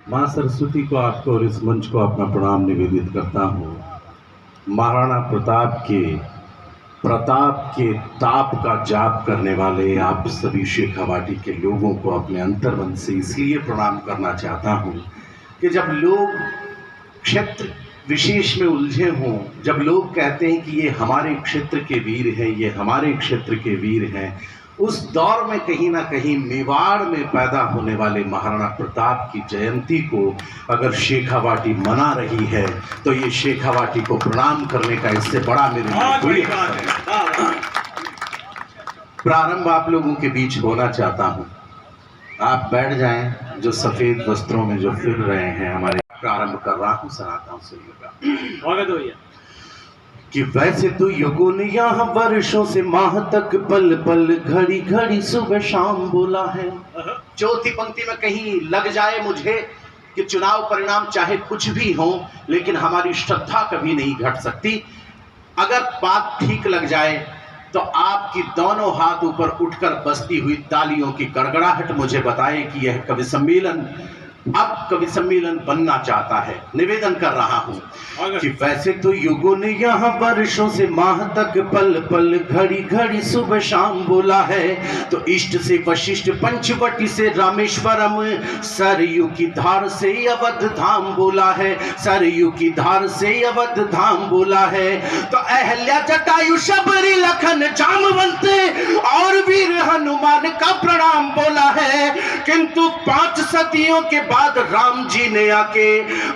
माँ सरस्वती को आपको और इस मंच को अपना प्रणाम निवेदित करता हूँ। महाराणा प्रताप के ताप का जाप करने वाले आप सभी शेखावाटी के लोगों को अपने अंतर्मन से इसलिए प्रणाम करना चाहता हूँ कि जब लोग क्षेत्र विशेष में उलझे हों, जब लोग कहते हैं कि ये हमारे क्षेत्र के वीर हैं, ये हमारे क्षेत्र के वीर हैं, उस दौर में कहीं ना कहीं मेवाड़ में पैदा होने वाले महाराणा प्रताप की जयंती को अगर शेखावाटी मना रही है तो ये शेखावाटी को प्रणाम करने का इससे बड़ा मेरे लिए कोई प्रारंभ आप लोगों के बीच होना चाहता हूं। आप बैठ जाएं, जो सफेद वस्त्रों में जो फिर रहे हैं हमारे। प्रारंभ कर रहा हूं, सनातन सुनिएगा कि वैसे तो युगों ने यहाँ वर्षों से माह तक पल पल घड़ी घड़ी सुबह शाम बोला है। चौथी पंक्ति में कहीं लग जाए मुझे कि चुनाव परिणाम चाहे कुछ भी हो, लेकिन हमारी श्रद्धा कभी नहीं घट सकती। अगर बात ठीक लग जाए तो आपकी दोनों हाथ ऊपर उठकर बजती हुई तालियों की गड़गड़ाहट मुझे बताए कि यह कवि सम्मेलन अब कवि सम्मेलन बनना चाहता है। निवेदन कर रहा हूं कि वैसे तो युगों ने यहाँ वर्षों से माह तक पल पल घड़ी घड़ी सुबह शाम बोला है, तो इष्ट से वशिष्ठ पंचवटी से रामेश्वरम सरयू की धार से अवध धाम बोला है, सरयू की धार से अवध धाम बोला है। तो अहल्या जटायु शबरी लखन जामवंत और वीर हनुमान का प्रणाम बोला है, किंतु 5 सदियों के बाद राम जी ने आके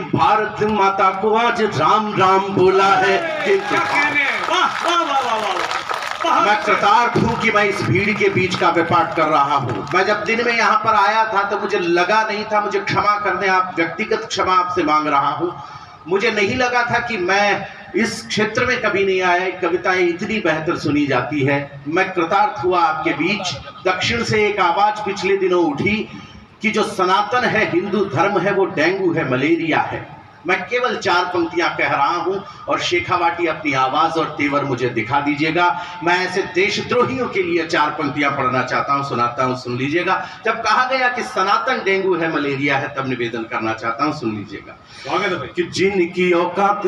भारत माता को आज राम राम बोला है। मैं कृतार्थ हूं कि मैं इस भीड़ के बीच का विपाट कर रहा हूं। मैं जब दिन में यहां पर आया था तो मुझे लगा नहीं था, मुझे क्षमा कर दें, आप व्यक्तिगत क्षमा आपसे मांग रहा हूं। मुझे नहीं लगा था कि मैं इस क्षेत्र में कभी नहीं आया, कविताएं इतनी बेहतर सुनी जाती है। मैं कृतार्थ हुआ आपके बीच। दक्षिण से एक आवाज पिछले दिनों उठी कि जो सनातन है, हिंदू धर्म है, वो डेंगू है, मलेरिया है। मैं केवल 4 पंक्तियां कह रहा हूं और शेखावाटी अपनी आवाज और तेवर मुझे दिखा दीजिएगा। मैं ऐसे देशद्रोहियों के लिए 4 पंक्तियां पढ़ना चाहता हूं, सुनाता हूं, सुन लीजिएगा। जब कहा गया कि सनातन डेंगू है, मलेरिया है, तब निवेदन करना चाहता हूं, सुन लीजिएगा कि जिनकी औकात,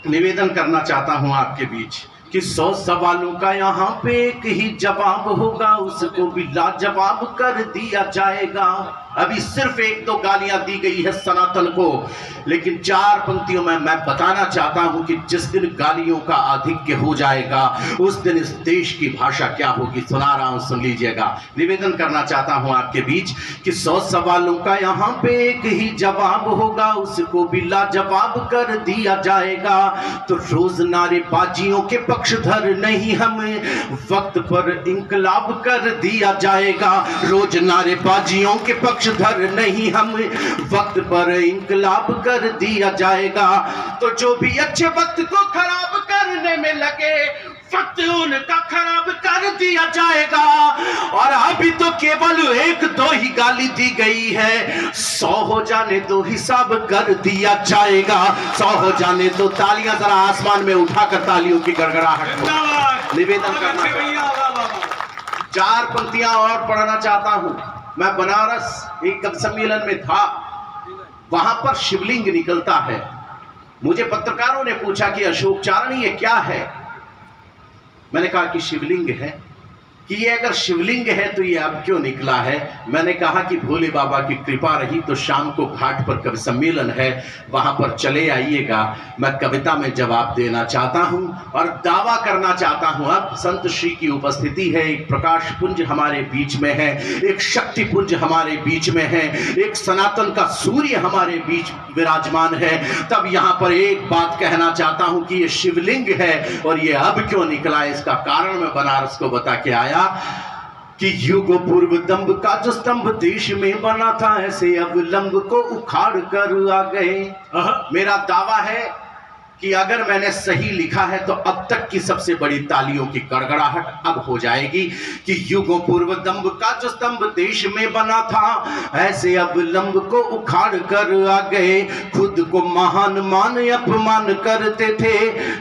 निवेदन करना चाहता हूं आपके बीच कि 100 सवालों का यहाँ पे एक ही जवाब होगा, उसको भी लाजवाब कर दिया जाएगा। अभी सिर्फ 1-2 गालियां दी गई है सनातन को, लेकिन 4 पंक्तियों में मैं बताना चाहता हूं कि जिस दिन गालियों का आधिक्य हो जाएगा उस दिन इस देश की भाषा क्या होगी। सुना रहा हूं, सुन लीजिएगा। निवेदन करना चाहता हूं आपके बीच कि 100 सवालों का यहाँ पे एक ही जवाब होगा, उसको भी लाजवाब कर दिया जाएगा। तो रोज नारेबाजियों के पक्षधर नहीं, हमें वक्त पर इंकलाब कर दिया जाएगा। रोज नारेबाजियों के पक्षधर नहीं, हम वक्त पर इंकलाब कर दिया जाएगा। तो जो भी अच्छे वक्त को खराब करने में लगे, वक्त उनका खराब कर दिया जाएगा। और अभी तो केवल 1-2 ही गाली दी गई है, 100 हो जाने दो हिसाब कर दिया जाएगा। 100 हो जाने दो। तालियां जरा आसमान में उठाकर तालियों की गड़गड़ाहट निवेदन करना। 4 पंक्तियां और पढ़ना चाहता हूं। मैं बनारस एक कवि सम्मेलन में था, वहां पर शिवलिंग निकलता है। मुझे पत्रकारों ने पूछा कि अशोक चारणी ये क्या है? मैंने कहा कि शिवलिंग है। कि ये अगर शिवलिंग है तो ये अब क्यों निकला है? मैंने कहा कि भोले बाबा की कृपा रही तो शाम को घाट पर कवि सम्मेलन है, वहां पर चले आइएगा। मैं कविता में जवाब देना चाहता हूं और दावा करना चाहता हूं। अब संत श्री की उपस्थिति है, एक प्रकाश पुंज हमारे बीच में है, एक शक्ति पुंज हमारे बीच में है, एक सनातन का सूर्य हमारे बीच विराजमान है। तब यहां पर एक बात कहना चाहता हूं कि ये शिवलिंग है और ये अब क्यों निकला, इसका कारण मैं बनारस को बता के आया कि युगों पूर्व दंभ का जो स्तंभ देश में बना था, ऐसे अब लंब को उखाड़ कर आ गए। मेरा दावा है कि अगर मैंने सही लिखा है तो अब तक की सबसे बड़ी तालियों की गड़गड़ाहट अब हो जाएगी कि युगों पूर्व दंभ का जो स्तंभ देश में बना था, ऐसे अब लंब को उखाड़ कर आ गए। खुद को महान मान अपमान करते थे,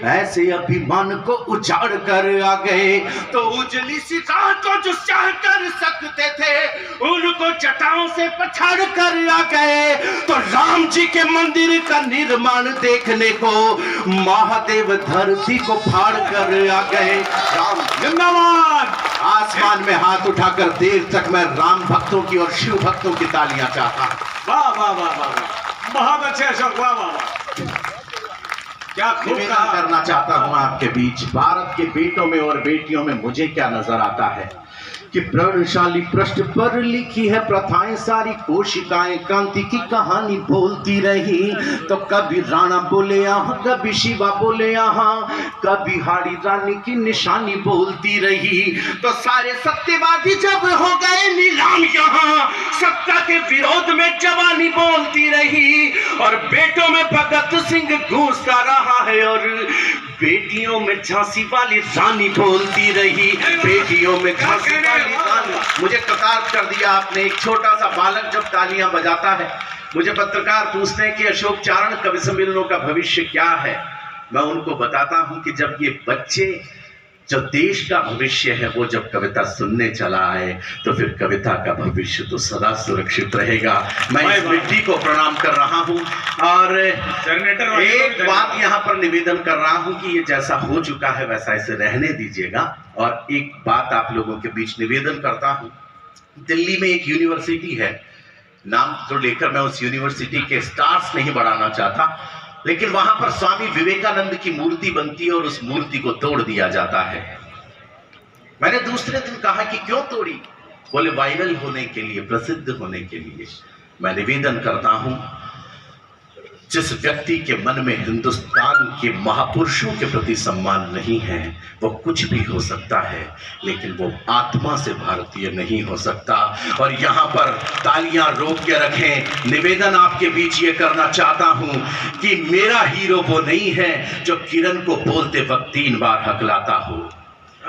ऐसे अभिमान को उजाड़ कर आ गए। तो उजली सी राह को जो चाह कर सकते थे, उनको जटाओं से पछाड़ कर आ गए। तो राम जी के मंदिर का निर्माण देखने को महादेव धरती को फाड़ कर आ गए। राम जिंदाबाद। आसमान में हाथ उठाकर देर तक मैं राम भक्तों की और शिव भक्तों की तालियां चाहता। वाह वाह वाह वाह, बहुत अच्छे अशोक, वाह वाह वाह, क्या खूब कहा। करना चाहता हूं आपके बीच, भारत के बेटों में और बेटियों में मुझे क्या नजर आता है कि प्रणशाली पृष्ठ पर लिखी है प्रथाएं सारी, कोशिकाएं क्रांति की कहानी बोलती रही। तो कभी राणा बोले यहाँ, कभी शिवा बोले यहाँ, कभी हाड़ी रानी की निशानी बोलती रही। तो सारे सत्यवादी जब हो गए नीलाम यहाँ, सत्ता के विरोध में जवानी बोलती रही। और बेटों में भगत सिंह गूंजता रहा है और बेटियों में झांसी वाली रानी बोलती रही। बेटियों में झांसी वाली रानी। मुझे कतार कर दिया आपने। एक छोटा सा बालक जब तालियां बजाता है, मुझे पत्रकार पूछते हैं कि अशोक चारण कवि सम्मेलनों का भविष्य क्या है। मैं उनको बताता हूं कि जब ये बच्चे, जो देश का भविष्य है, वो जब कविता सुनने चला आए तो फिर कविता का भविष्य तो सदा सुरक्षित रहेगा। मैं इस मिट्टी को प्रणाम कर रहा हूं और एक बात यहां पर निवेदन कर रहा हूं कि ये जैसा हो चुका है वैसा इसे रहने दीजिएगा। और एक बात आप लोगों के बीच निवेदन करता हूं, दिल्ली में एक यूनिवर्सिटी है, नाम तो लेकर मैं उस यूनिवर्सिटी के स्टार्स नहीं बढ़ाना चाहता, लेकिन वहां पर स्वामी विवेकानंद की मूर्ति बनती है और उस मूर्ति को तोड़ दिया जाता है। मैंने दूसरे दिन कहा कि क्यों तोड़ी? बोले वायरल होने के लिए, प्रसिद्ध होने के लिए। मैं निवेदन करता हूं, जिस व्यक्ति के मन में हिंदुस्तान के महापुरुषों के प्रति सम्मान नहीं है, वो कुछ भी हो सकता है, लेकिन वो आत्मा से भारतीय नहीं हो सकता। और यहाँ पर तालियां रोक के रखें। निवेदन आपके बीच ये करना चाहता हूं कि मेरा हीरो वो नहीं है जो किरण को बोलते वक्त 3 बार हकलाता हो।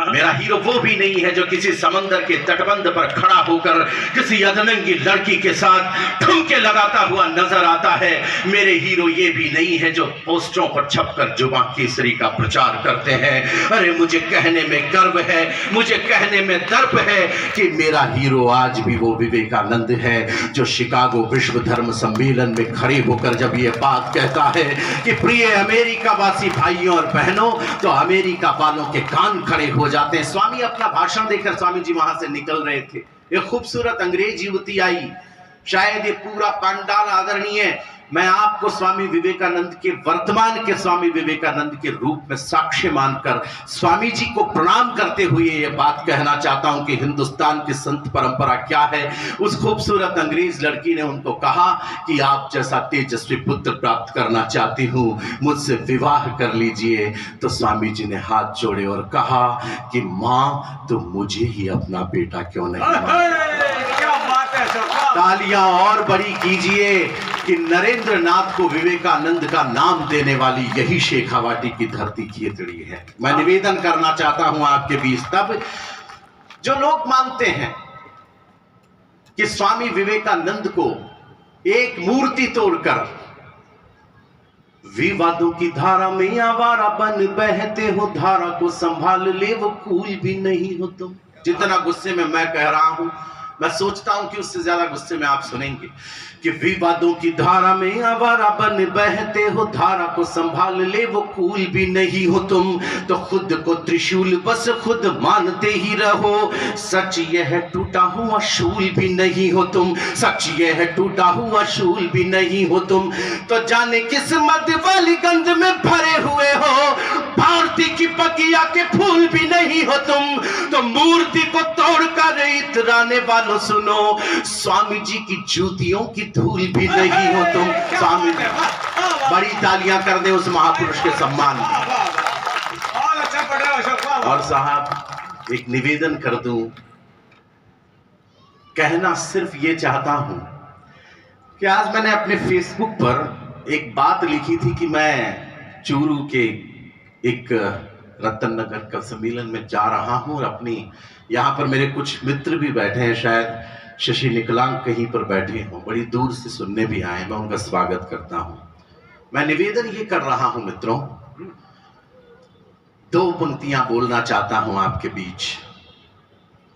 मेरा हीरो वो भी नहीं है जो किसी समंदर के तटबंध पर खड़ा होकर किसी अधनंगी लड़की के साथ ठुमके लगाता हुआ नजर आता है। मेरे हीरो ये भी नहीं है जो पोस्टरों पर छपकर जुबां केसरी का प्रचार करते हैं। अरे मुझे कहने में गर्व है, मुझे कहने में दर्प है कि मेरा हीरो आज भी वो विवेकानंद है जो शिकागो विश्व धर्म सम्मेलन में खड़े होकर जब ये बात कहता है कि प्रिय अमेरिका वासी भाइयों और बहनों, तो अमेरिका वालों के कान खड़े हो जाते हैं। स्वामी अपना भाषण देकर स्वामी जी वहां से निकल रहे थे, एक खूबसूरत अंग्रेज युवती आई, शायद ये पूरा पंडाल आदरणीय मैं आपको स्वामी विवेकानंद के, वर्तमान के स्वामी विवेकानंद के रूप में साक्ष्य मानकर स्वामी जी को प्रणाम करते हुए ये बात कहना चाहता हूं कि हिंदुस्तान की संत परंपरा क्या है। उस खूबसूरत अंग्रेज लड़की ने उनको कहा कि आप जैसा तेजस्वी पुत्र प्राप्त करना चाहती हूं, मुझसे विवाह कर लीजिए। तो स्वामी जी ने हाथ जोड़े और कहा कि माँ, तो मुझे ही अपना बेटा क्यों नहीं? तालियां और बड़ी कीजिए कि नरेंद्र नाथ को विवेकानंद का नाम देने वाली यही शेखावाटी की धरती खेतड़ी है। मैं निवेदन करना चाहता हूं आपके बीच, तब जो लोग मानते हैं कि स्वामी विवेकानंद को एक मूर्ति तोड़कर विवादों की धारा में आवारा बन बहते हो, धारा को संभाल ले वो कूल भी नहीं हो तुम। जितना गुस्से में मैं कह रहा हूं, मैं सोचता हूं कि उससे ज्यादा गुस्से में आप सुनेंगे कि विवादों की धारा में आवारा बन बहते हो, धारा को संभाल ले वो कूल भी नहीं हो तुम। तो खुद को त्रिशूल बस खुद मानते ही रहो, सच यह है टूटा हुआ शूल भी नहीं हो तुम, सच यह है टूटा हुआ शूल भी नहीं हो तुम। तो जाने किस मद वाली गंध में भरे हुए हो, भारती की बगिया के फूल भी नहीं हो तुम। तो मूर्ति को तोड़कर इतराने वालों सुनो, स्वामी जी की जूतियों की धूल भी नहीं हो तुम। स्वामी जी, बड़ी तालियां कर दे उस महापुरुष के सम्मान में। और साहब एक निवेदन कर दूं, कहना सिर्फ ये चाहता हूं कि आज मैंने अपने फेसबुक पर एक बात लिखी थी कि मैं चूरू के एक रतन नगर का सम्मेलन में जा रहा हूं और अपनी, यहाँ पर मेरे कुछ मित्र भी बैठे हैं, शायद शशि निकलांग कहीं पर बैठे हों, बड़ी दूर से सुनने भी आए, मैं उनका स्वागत करता हूं। मैं निवेदन ये कर रहा हूं मित्रों, 2 पंक्तियां बोलना चाहता हूं आपके बीच,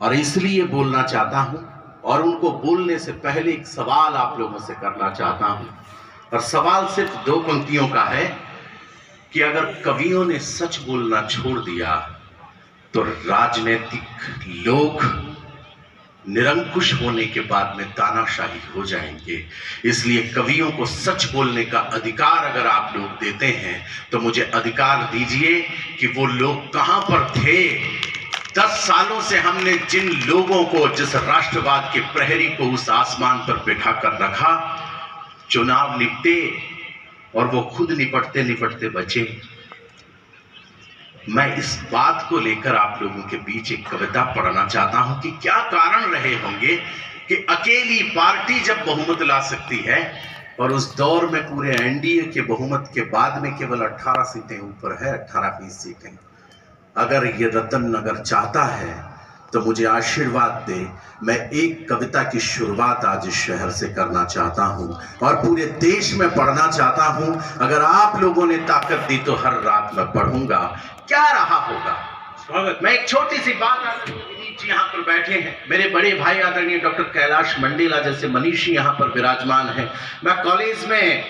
और इसलिए बोलना चाहता हूं और उनको बोलने से पहले एक सवाल आप लोगों से करना चाहता हूं, और सवाल सिर्फ 2 पंक्तियों का है कि अगर कवियों ने सच बोलना छोड़ दिया तो राजनीतिक लोग निरंकुश होने के बाद में तानाशाही हो जाएंगे। इसलिए कवियों को सच बोलने का अधिकार अगर आप लोग देते हैं तो मुझे अधिकार दीजिए कि वो लोग कहां पर थे। 10 सालों से हमने जिन लोगों को, जिस राष्ट्रवाद के प्रहरी को उस आसमान पर बिठा कर रखा, चुनाव निपटे और वो खुद निपटते निपटते बचे। मैं इस बात को लेकर आप लोगों के बीच एक कविता पढ़ना चाहता हूं कि क्या कारण रहे होंगे कि अकेली पार्टी जब बहुमत ला सकती है, और उस दौर में पूरे एनडीए के बहुमत के बाद में केवल 18 सीटें ऊपर है, 18-20 सीटें। अगर ये रतन नगर चाहता है तो मुझे आशीर्वाद दे। मैं एक कविता की शुरुआत आज इस शहर से करना चाहता हूं और पूरे देश में पढ़ना चाहता हूं। अगर आप लोगों ने ताकत दी तो हर रात मैं पढ़ूंगा। क्या रहा होगा स्वागत। मैं एक छोटी सी बात, जी यहाँ पर बैठे हैं मेरे बड़े भाई आदरणीय डॉक्टर कैलाश मंडेला जैसे मनीषी यहाँ पर विराजमान है। मैं कॉलेज में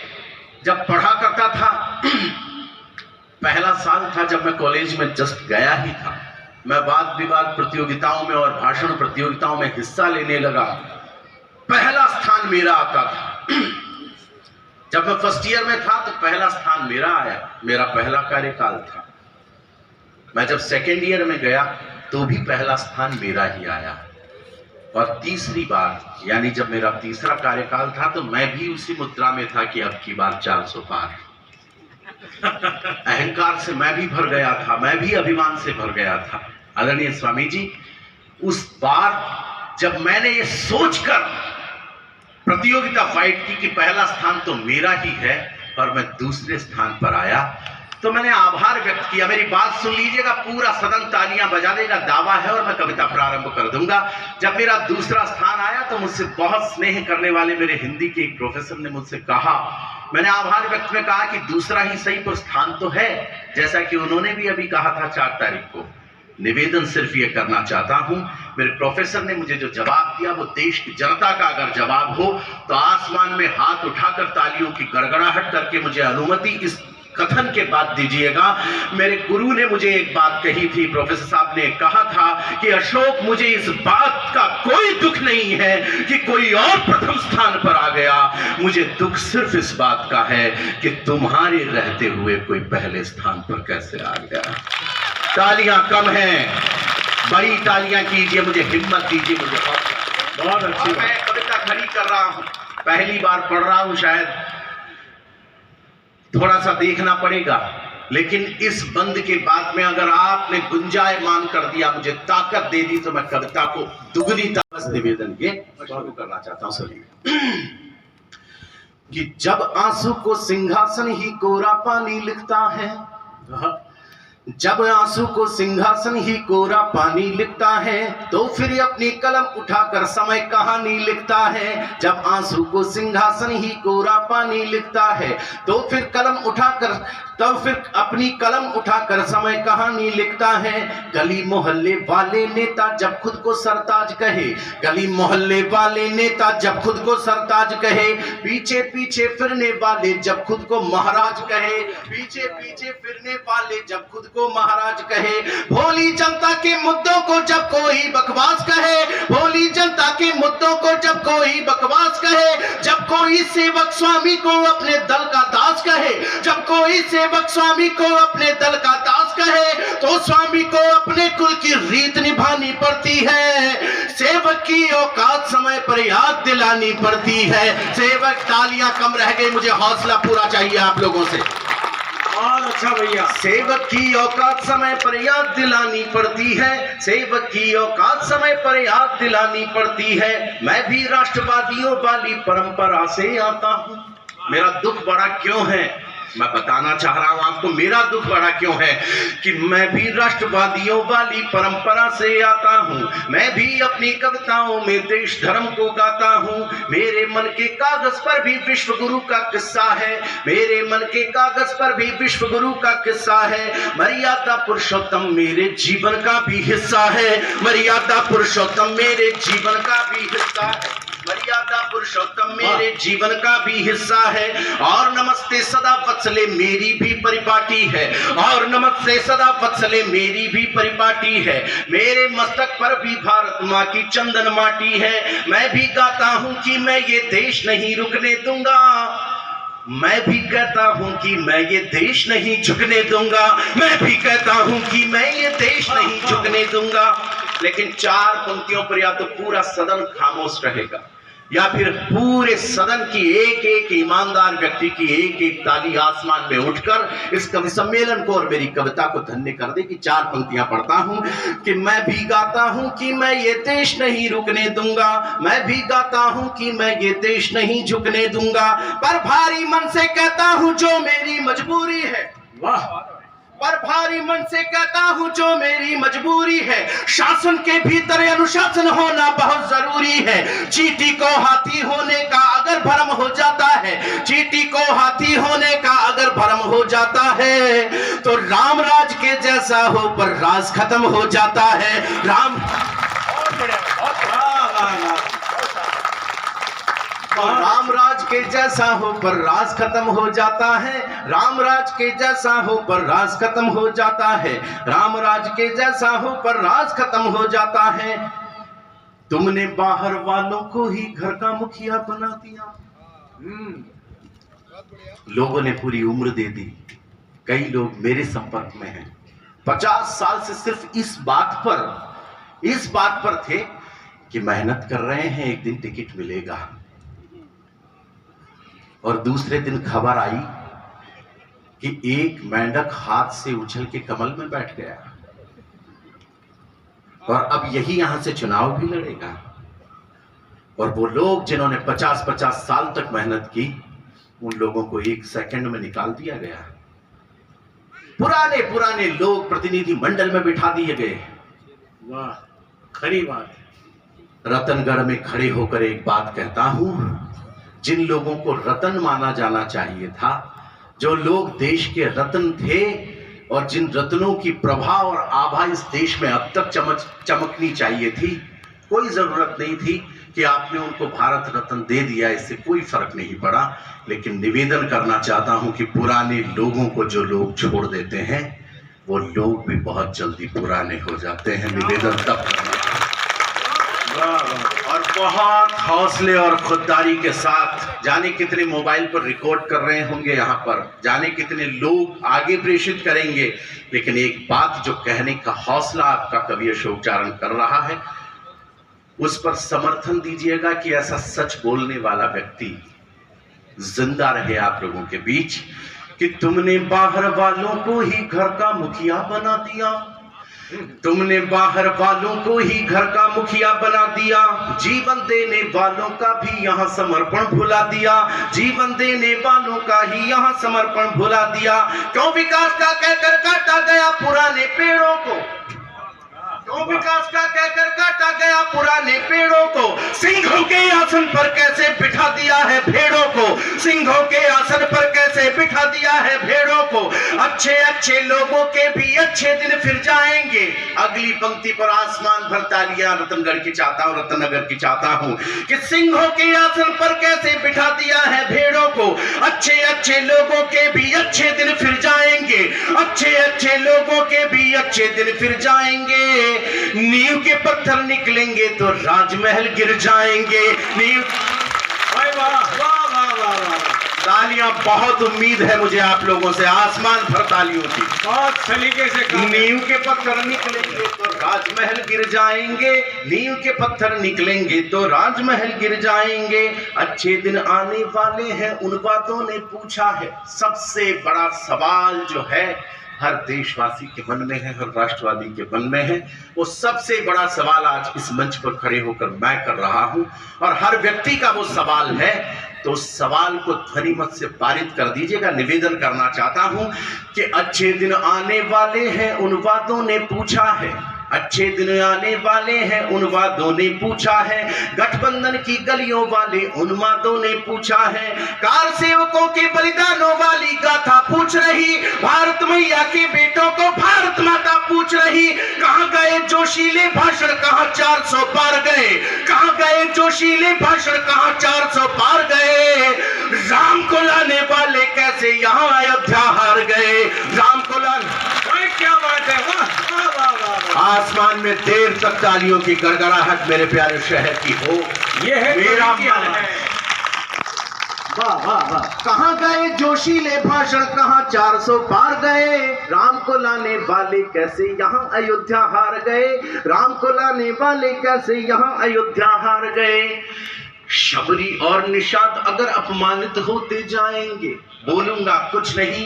जब पढ़ा करता था, पहला साल था जब मैं कॉलेज में जस्ट गया ही था, मैं वाद विवाद प्रतियोगिताओं में और भाषण प्रतियोगिताओं में हिस्सा लेने लगा। पहला स्थान मेरा आता था। जब मैं फर्स्ट ईयर में था तो पहला स्थान मेरा आया, मेरा पहला कार्यकाल था। मैं जब सेकेंड ईयर में गया तो भी पहला स्थान मेरा ही आया। और तीसरी बार यानी जब मेरा तीसरा कार्यकाल था तो मैं भी उसी मुद्रा में था कि अब की बार 400 पार। अहंकार से मैं भी भर गया था, मैं भी अभिमान से भर गया था। आदरणीय स्वामी जी, उस बार जब मैंने ये सोचकर प्रतियोगिता फाइट की कि पहला स्थान तो मेरा ही है और मैं दूसरे स्थान पर आया, तो मैंने आभार व्यक्त किया। मेरी बात सुन लीजिएगा, पूरा सदन तालियां बजा देगा, दावा है और मैं कविता प्रारंभ कर दूंगा। जब मेरा दूसरा स्थान आया तो मुझसे बहुत स्नेह करने वाले मेरे हिंदी के एक प्रोफेसर ने मुझसे कहा, मैंने आभार व्यक्त में कहा कि दूसरा ही सही पर स्थान तो है, जैसा कि उन्होंने भी अभी कहा था 4 तारीख को। निवेदन सिर्फ ये करना चाहता हूं, मेरे प्रोफेसर ने मुझे जो जवाब दिया वो देश की जनता का अगर जवाब हो तो आसमान में हाथ उठाकर तालियों की गड़गड़ाहट करके मुझे अनुमति इस कथन के बाद दीजिएगा। मेरे गुरु ने मुझे एक बात कही थी, प्रोफेसर साहब ने कहा था कि अशोक, मुझे इस बात का कोई दुख नहीं है कि कोई और प्रथम स्थान पर आ गया, मुझे दुख सिर्फ इस बात का है कि तुम्हारे रहते हुए कोई पहले स्थान पर कैसे आ गया। तालियां कम हैं, बड़ी तालियां कीजिए, मुझे हिम्मत दीजिए, मुझे बहुत अच्छी। मैं कविता खड़ी कर रहा हूं, पहली बार पढ़ रहा हूं, शायद थोड़ा सा देखना पड़ेगा, लेकिन इस बंद के बाद में अगर आपने गुंजायमान कर दिया, मुझे ताकत दे दी, तो मैं कविता को दुगनी ताकत निवेदन के शुरू करना चाहता हूं। सुनिए कि जब आंसू को सिंहासन ही कोरा पानी लिखता है, जब आंसू को सिंहासन ही कोरा पानी लिखता है, तो फिर अपनी कलम उठाकर समय कहानी लिखता है। जब आंसू को सिंहासन ही कोरा पानी लिखता है, तो फिर अपनी कलम उठाकर समय कहानी लिखता है। गली मोहल्ले वाले नेता जब खुद को सरताज कहे, गली मोहल्ले वाले नेता जब खुद को सरताज कहे, पीछे पीछे फिरने वाले जब खुद को महाराज कहे, पीछे पीछे फिरने वाले जब खुद को महाराज कहे, भोली जनता के मुद्दों को जब कोई बकवास कहे, भोली जनता के मुद्दों को जब कोई बकवास कहे, जब कोई सेवक स्वामी को अपने दल का दास कहे, जब कोई सेवक स्वामी को अपने दल का दास कहे, तो स्वामी को अपने कुल की रीत निभानी पड़ती है। सेवक की औकात समय पर याद दिलानी पड़ती है। सेवक, तालियां कम रह गई, मुझे हौसला पूरा चाहिए आप लोगों से। अच्छा भैया, सेवक की औकात समय पर याद दिलानी पड़ती है, सेवक की औकात समय पर याद दिलानी पड़ती है। मैं भी राष्ट्रवादियों वाली परंपरा से आता हूं। मेरा दुख बड़ा क्यों है मैं बताना चाह रहा हूं आपको मेरा दुख बड़ा क्यों है कि मैं भी राष्ट्रवादियों वाली परंपरा से आता हूं। मैं भी अपनी कविताओं में देश धर्म को गाता हूं। मेरे मन के कागज पर भी विश्व गुरु का किस्सा है। मेरे मन के कागज पर भी विश्व गुरु का किस्सा है। मर्यादा पुरुषोत्तम मेरे जीवन का भी हिस्सा है। मर्यादा पुरुषोत्तम मेरे जीवन का भी हिस्सा है। मर्यादा पुरुषोत्तम मेरे जीवन का भी हिस्सा है। और नमस्ते सदा वत्सले मेरी भी परिपाटी है। और नमस्ते सदा वत्सले मेरी भी परिपाटी है। मेरे मस्तक पर भी भारत माँ की चंदन माटी है। मैं भी गाता हूँ कि मैं ये देश नहीं रुकने दूंगा। मैं भी कहता हूं कि मैं ये देश नहीं झुकने दूंगा। मैं भी कहता हूं कि मैं ये देश नहीं झुकने दूंगा। लेकिन 4 पंक्तियों पर या तो पूरा सदन खामोश रहेगा या फिर पूरे सदन की एक एक ईमानदार व्यक्ति की एक एक ताली आसमान में उठकर इस कवि सम्मेलन को और मेरी कविता को धन्य कर दे कि 4 पंक्तियां पढ़ता हूं कि मैं भी गाता हूं कि मैं ये देश नहीं रुकने दूंगा। मैं भी गाता हूं कि मैं ये देश नहीं झुकने दूंगा। पर भारी मन से कहता हूं जो मेरी मजबूरी है। वाह। पर भारी मन से कहता हूं जो मेरी मजबूरी है। शासन के भीतर अनुशासन होना बहुत जरूरी है। चींटी को हाथी होने का अगर भ्रम हो जाता है, चींटी को हाथी होने का अगर भ्रम हो जाता है तो राम राज के जैसा हो पर राज खत्म हो जाता है। राम राज के जैसा हो पर राज खत्म हो जाता है। राम राज के जैसा हो पर राज खत्म हो जाता है। राम राज के जैसा हो पर राज खत्म हो जाता है। तुमने बाहर वालों को ही घर का मुखिया बना दिया। लोगों ने पूरी उम्र दे दी। कई लोग मेरे संपर्क में हैं, 50 साल से सिर्फ इस बात पर थे कि मेहनत कर रहे हैं, एक दिन टिकट मिलेगा। और दूसरे दिन खबर आई कि एक मेंढक हाथ से उछल के कमल में बैठ गया और अब यही यहां से चुनाव भी लड़ेगा। और वो लोग जिन्होंने 50-50 साल तक मेहनत की, उन लोगों को 1 सेकंड में निकाल दिया गया। पुराने लोग प्रतिनिधि मंडल में बिठा दिए गए। वाह, खरी बात है। रतनगढ़ में खड़े होकर एक बात कहता हूं, जिन लोगों को रतन माना जाना चाहिए था, जो लोग देश के रत्न थे और जिन रत्नों की प्रभा और आभा इस देश में अब तक चमकनी चाहिए थी, कोई जरूरत नहीं थी कि आपने उनको भारत रत्न दे दिया, इससे कोई फर्क नहीं पड़ा। लेकिन निवेदन करना चाहता हूं कि पुराने लोगों को जो लोग छोड़ देते हैं, वो लोग भी बहुत जल्दी पुराने हो जाते हैं। निवेदन तब करना और बहुत हौसले और खुददारी के साथ, जाने कितने मोबाइल पर रिकॉर्ड कर रहे होंगे, यहाँ पर जाने कितने लोग आगे प्रेषित करेंगे, लेकिन एक बात जो कहने का हौसला आपका कवि अशोकचारण कर रहा है, उस पर समर्थन दीजिएगा कि ऐसा सच बोलने वाला व्यक्ति जिंदा रहे आप लोगों के बीच कि तुमने बाहर वालों को ही घर का मुखिया बना दिया। तुमने बाहर वालों को ही घर का मुखिया बना दिया। जीवन देने वालों का भी यहाँ समर्पण भुला दिया। जीवन देने वालों का ही यहाँ समर्पण भुला दिया। क्यों विकास का कहकर काटा गया पुराने पेड़ों को? क्यों विकास का कहकर काटा गया पुराने पेड़ों को? सिंहों के आसन पर कैसे बिठा दिया है भेड़ों को? सिंहों के आसन पर कैसे बिठा दिया है भेड़ों को? अच्छे लोगों के भी अच्छे दिन फिर जाएंगे। अगली पंक्ति पर आसमान भर तालियां रतनगढ़ की चाहता हूं, रतनगर की चाहता हूं कि सिंहों के आसन पर कैसे बिठा दिया है भेड़ों को। अच्छे लोगों के भी अच्छे दिन फिर जाएंगे। अच्छे लोगों के भी अच्छे दिन फिर जाएंगे। नींव के पत्थर निकलेंगे तो राजमहल गिर जाएंगे। नींव तालियां, बहुत उम्मीद है मुझे आप लोगों से, आसमान भर तालियों की। बहुत सलीके से नींव के पत्थर निकलेंगे तो राजमहल गिर जाएंगे। नींव के पत्थर निकलेंगे तो राजमहल गिर जाएंगे। अच्छे दिन आने वाले हैं उन बातों ने पूछा है। सबसे बड़ा सवाल जो है हर देशवासी के मन में है, हर राष्ट्रवादी के मन में है, वो सबसे बड़ा सवाल आज इस मंच पर खड़े होकर मैं कर रहा हूं। और हर व्यक्ति का वो सवाल है तो उस सवाल को ध्वनि मत से पारित कर दीजिएगा। निवेदन करना चाहता हूं कि अच्छे दिन आने वाले हैं उन वादों ने पूछा है, अच्छे दिन आने वाले हैं उन वादों ने पूछा है, गठबंधन की गलियों वाले उन वादों ने पूछा है, कार सेवकों के बलिदानों वाली गाथा पूछ रही, भारत मैया के बेटों को भारत माता पूछ रही, कहां गए जोशीले भाषण, कहां 400 पार गए, कहां गए जोशीले भाषण, कहां 400 पार गए, राम को लाने वाले कैसे यहां अयोध्या हार गए, राम को लाने। क्या बात है, वाह वाह वाह वाह। आसमान में देर तक तालियों की गड़गड़ाहट मेरे प्यारे शहर की हो, ये है मेरा मन है। वाह वाह वाह। कहां गए जोशीले भाषण, कहां 400 पार गए, राम को लाने वाले कैसे यहां अयोध्या हार गए, राम को लाने वाले कैसे यहां अयोध्या हार गए। शबरी और निषाद अगर अपमानित होते जाएंगे, बोलूंगा कुछ नहीं,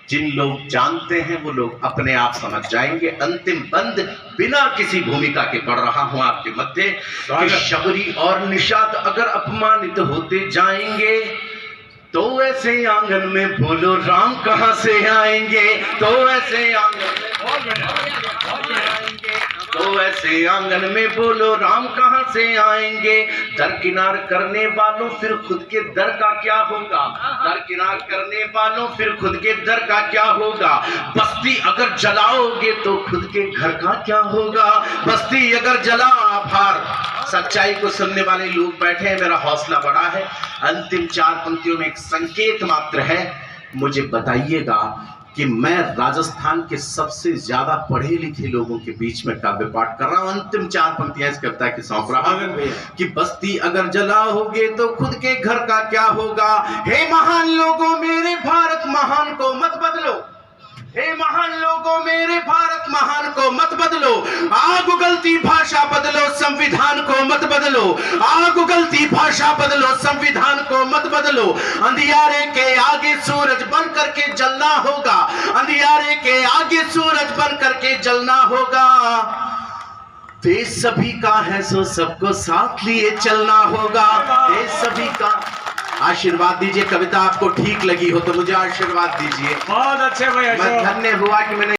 जिन लोग जानते हैं वो लोग अपने आप समझ जाएंगे। अंतिम बंद बिना किसी भूमिका के पढ़ रहा हूं आपके मध्य कि शबरी और निषाद अगर अपमानित होते जाएंगे तो ऐसे आंगन में बोलो राम कहां से आएंगे, तो ऐसे आंगन तो ऐसे आंगन में बोलो राम कहां से आएंगे। दरकिनार करने वालों फिर खुद के दर का क्या होगा, दरकिनार करने वालों फिर खुद के दर का क्या होगा। बस्ती अगर जलाओगे तो खुद के घर का क्या होगा, बस्ती अगर जला। आभार, सच्चाई को सुनने वाले लोग बैठे हैं, मेरा हौसला बढ़ा है। अंतिम 4 पंक्तियों में एक संकेत मात्र है, मुझे बताइएगा कि मैं राजस्थान के सबसे ज्यादा पढ़े लिखे लोगों के बीच में काव्य पाठ कर रहा हूं। अंतिम 4 पंक्तियां इस कविता की सौंप रहा हूं कि बस्ती अगर जलाओगे तो खुद के घर का क्या होगा। हे महान लोगों मेरे भारत महान को मत बदलो, हे महान लोगों मेरे भारत महान को मत बदलो, आग उगलती भाषा बदलो संविधान को मत बदलो, आग उगलती भाषा बदलो संविधान को मत बदलो। अंधियारे के आगे सूरज बन करके जलना होगा, अंधियारे के आगे सूरज बन करके जलना होगा। देश सभी का है सो सबको साथ लिए चलना होगा, देश सभी का। आशीर्वाद दीजिए, कविता आपको ठीक लगी हो तो मुझे आशीर्वाद दीजिए। बहुत अच्छे भाई, मैं धन्य हुआ कि मैंने